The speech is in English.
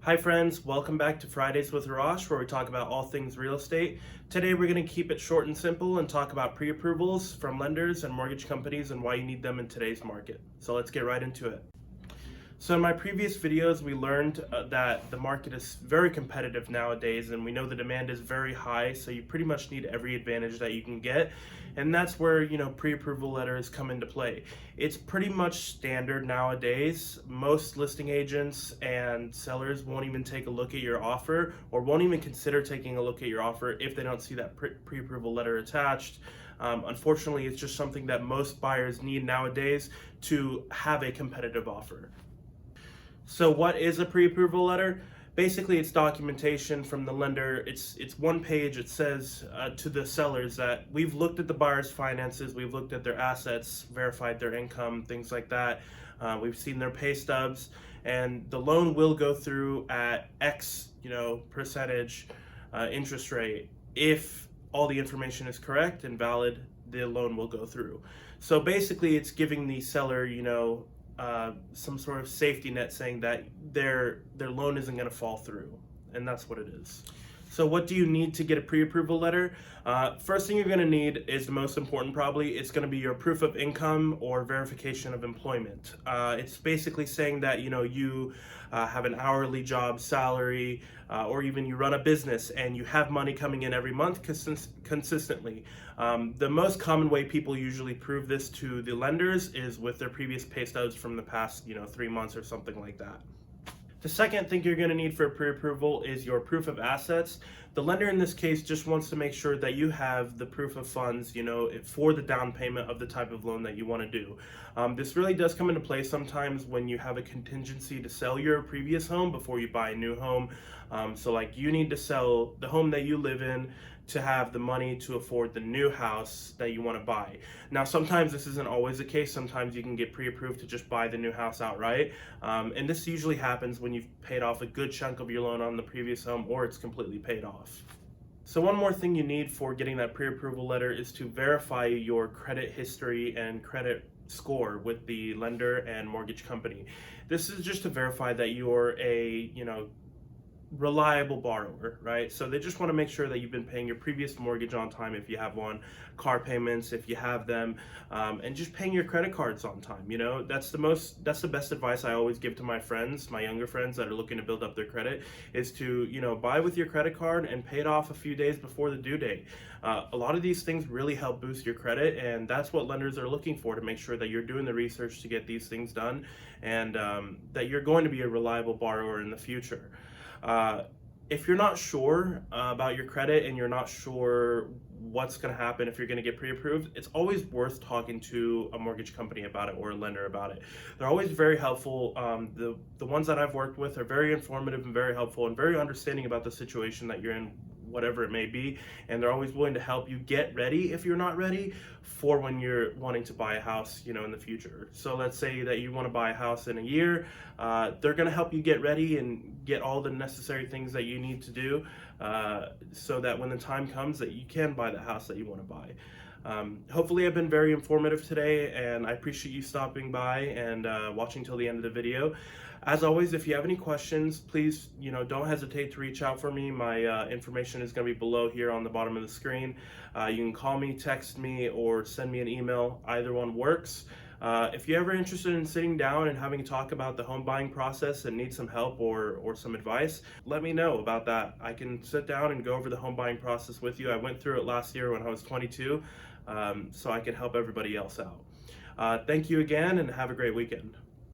Hi friends, welcome back to Fridays with Ahrash, where we talk about all things real estate. Today we're going to keep it short and simple and talk about pre-approvals from lenders and mortgage companies and why you need them in today's market. So let's get right into it. So in my previous videos, we learned that the market is very competitive nowadays, and we know the demand is very high, so you pretty much need every advantage that you can get. And that's where, pre-approval letters come into play. It's pretty much standard nowadays. Most listing agents and sellers won't even take a look at your offer or won't even consider taking a look at your offer if they don't see that pre-approval letter attached. Unfortunately, it's just something that most buyers need nowadays to have a competitive offer. So what is a pre-approval letter? Basically, it's documentation from the lender. It's one page. It says to the sellers that we've looked at the buyer's finances, we've looked at their assets, verified their income, things like that. We've seen their pay stubs, and the loan will go through at X, percentage interest rate. If all the information is correct and valid, the loan will go through. So basically, it's giving the seller, some sort of safety net saying that their loan isn't going to fall through, and that's what it is. So what do you need to get a pre-approval letter? First thing you're going to need is the most important probably. It's going to be your proof of income or verification of employment. It's basically saying that you have an hourly job salary, or even you run a business and you have money coming in every month consistently. The most common way people usually prove this to the lenders is with their previous pay stubs from the past 3 months or something like that. The second thing you're going to need for a pre-approval is your proof of assets. The lender in this case just wants to make sure that you have the proof of funds, for the down payment of the type of loan that you want to do. This really does come into play sometimes when you have a contingency to sell your previous home before you buy a new home. So like you need to sell the home that you live in to have the money to afford the new house that you want to buy. Now, sometimes this isn't always the case. Sometimes you can get pre-approved to just buy the new house outright. And this usually happens when you've paid off a good chunk of your loan on the previous home or it's completely paid off. So one more thing you need for getting that pre-approval letter is to verify your credit history and credit score with the lender and mortgage company. This is just to verify that you're a, reliable borrower, right? So they just want to make sure that you've been paying your previous mortgage on time if you have one, car payments if you have them, and just paying your credit cards on time. That's the best advice I always give to my friends, my younger friends that are looking to build up their credit, is to buy with your credit card and pay it off a few days before the due date. A lot of these things really help boost your credit, and that's what lenders are looking for, to make sure that you're doing the research to get these things done, and that you're going to be a reliable borrower in the future. If you're not sure about your credit and you're not sure what's going to happen if you're going to get pre-approved, it's always worth talking to a mortgage company about it or a lender about it. They're always very helpful. The ones that I've worked with are very informative and very helpful and very understanding about the situation that you're in, whatever it may be, and they're always willing to help you get ready if you're not ready for when you're wanting to buy a house in the future. So let's say that you want to buy a house in a year. They're going to help you get ready and get all the necessary things that you need to do, so that when the time comes that you can buy the house that you want to buy. Hopefully I've been very informative today, and I appreciate you stopping by and watching till the end of the video. As always, if you have any questions, please, don't hesitate to reach out for me. My information is going to be below here on the bottom of the screen. You can call me, text me, or send me an email. Either one works. If you're ever interested in sitting down and having a talk about the home buying process and need some help or some advice, let me know about that. I can sit down and go over the home buying process with you. I went through it last year when I was 22, so I can help everybody else out. Thank you again, and have a great weekend.